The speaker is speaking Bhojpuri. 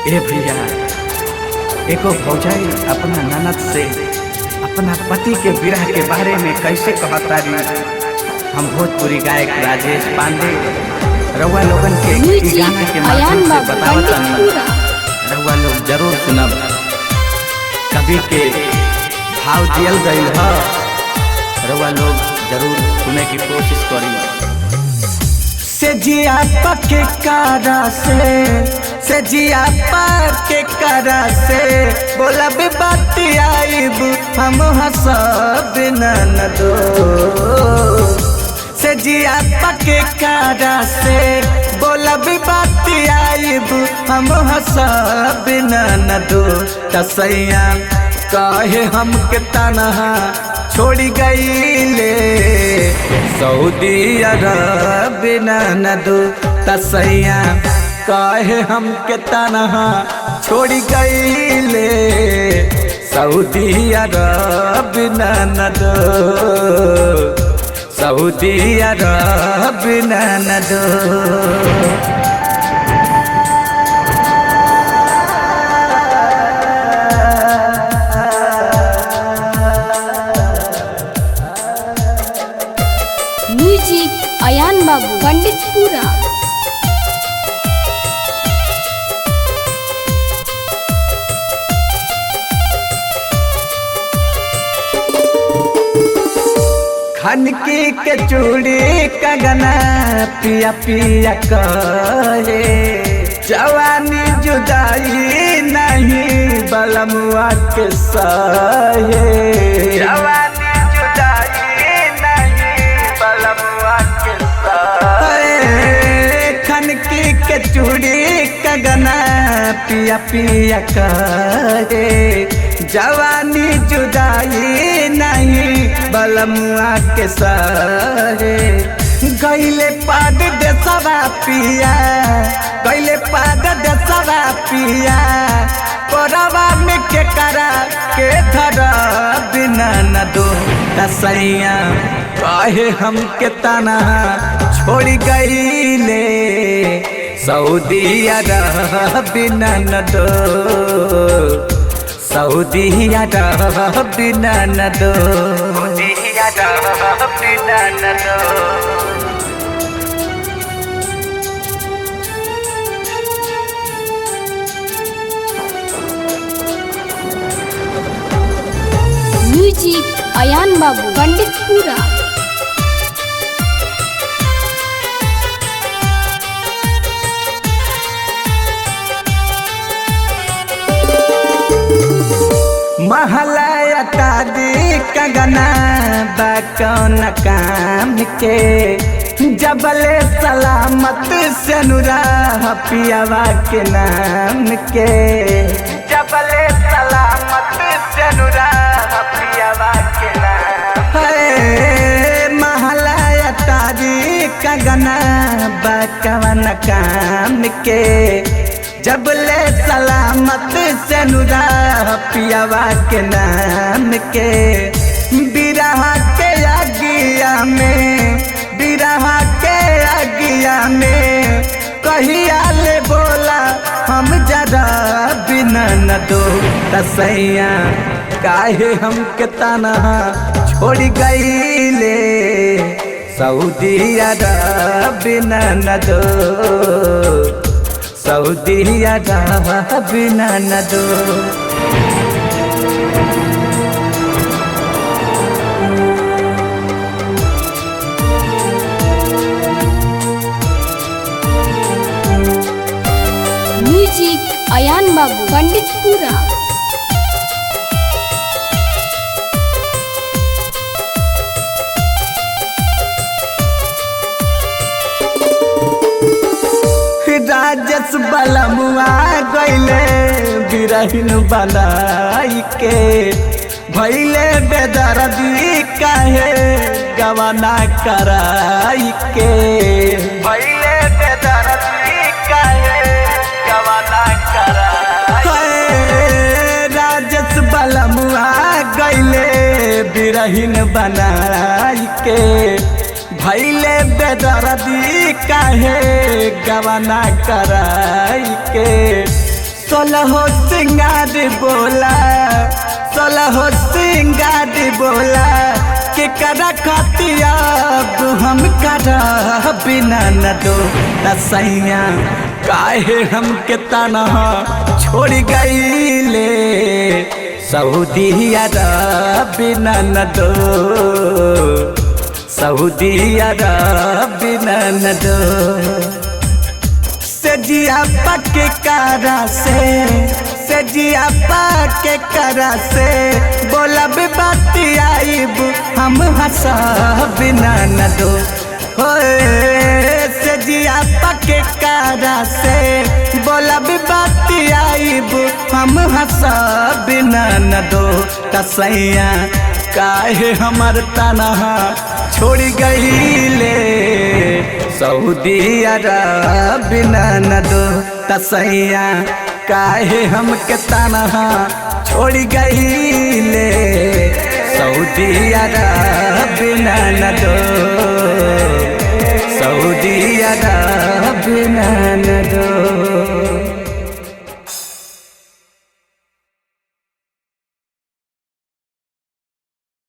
ए भैया, एको भौजाई अपना ननद से अपना पति के विरह के बारे में कैसे कहतारी। हम भोजपुरी गायक राजेश पांडे रउआ लोगन के गाने के माध्यम से बतावतानी। रउआ लोग जरूर सुनब। कवि के भाव दियल गईल ह, रउआ लोग जरूर सुने की कोशिश करी। से जिया पके कारा से जिया पके कारा से बोला बे बात आईब हम हंसब न दो। से जिया पके कारा से बोला बे बात आईब हम हंसब न दो। तसैया कहे हम के तनहा छोड़ी गईले सऊदी अरब न दो। तसैया कहे हम के तनहा छोड़ी गईले सऊदी अरब न दो। सऊदी अरब न दो। म्यूजिक अयान बाबू पंडितपुरा। खनकी के चूड़ी कंगना पिया पिया कहे जवानी जुदाई नहीं बलमुआ के सहे। जवानी जुदाई नहीं बलमुआ के सहे। खनकी के चूड़ी कंगना पिया पिया कहे जवानी जुदाई नहीं बलमुआ के सहे। गईले पाद देसवा पिया गईले पाद देसवा पिया कोरवा में के करा के धरा बिना न दो। तसैया कहे हम के तना छोड़ी गईले सऊदी अरब न दो। सऊदी अरब न दो। सऊदी अरब न दो। म्यूजिक अयान बाबू पंडितपुरा। महलाया तादी कंगना बाकौन काम के जबले सलामत से नुरा पियावा के नाम के। जबले सलामत से नुरा पियावा के नाम है। महलाया तादी कंगना बाकौन काम के जबले सलामत से नुरा पियावा के नाम के। बिरहा के अगिया में बिरहा के अगिया में कहिया ले बोला हम जरा बिना न दो। तसैया काहे हम के तनहा छोड़ी गईले सऊदी अरब न दो। सऊदी अरब न दो। म्यूजिक अयान बाबू पंडितपुरा। राजेश बलमुआ गईले बिरहिन बनाई के भैले बेदर्दी काहे गवाना कराई के। भैले बेदर्दी काहे गवाना कराई। राजेश बलमुआ गईले बिरहिन बनाई के भैले बेदर्दी काहे गवाना कराई के। सोलहो सिंगार बोला, सोलहो सिंगार बोला के करा खातिया हम करा बिना न दो तसैया काहे हमके तनहा छोड़ गईले सऊदी अरब बिना न दो, सऊदी अरब बिना न दो। सजिया पके करा से जिया पाके करा से बोला बाती आईब हम हंसा बिना न दो। सजिया पके करा से बोला बाती आईब हम हंसा बिना न दो तसैया काहे हमर तनहा छोड़ गईले सऊदी अरब बिना न दो तसैया काहे हमके तनहा छोड़ गईले सऊदी अरब बिना न दो, सऊदी अरब बिना न दो।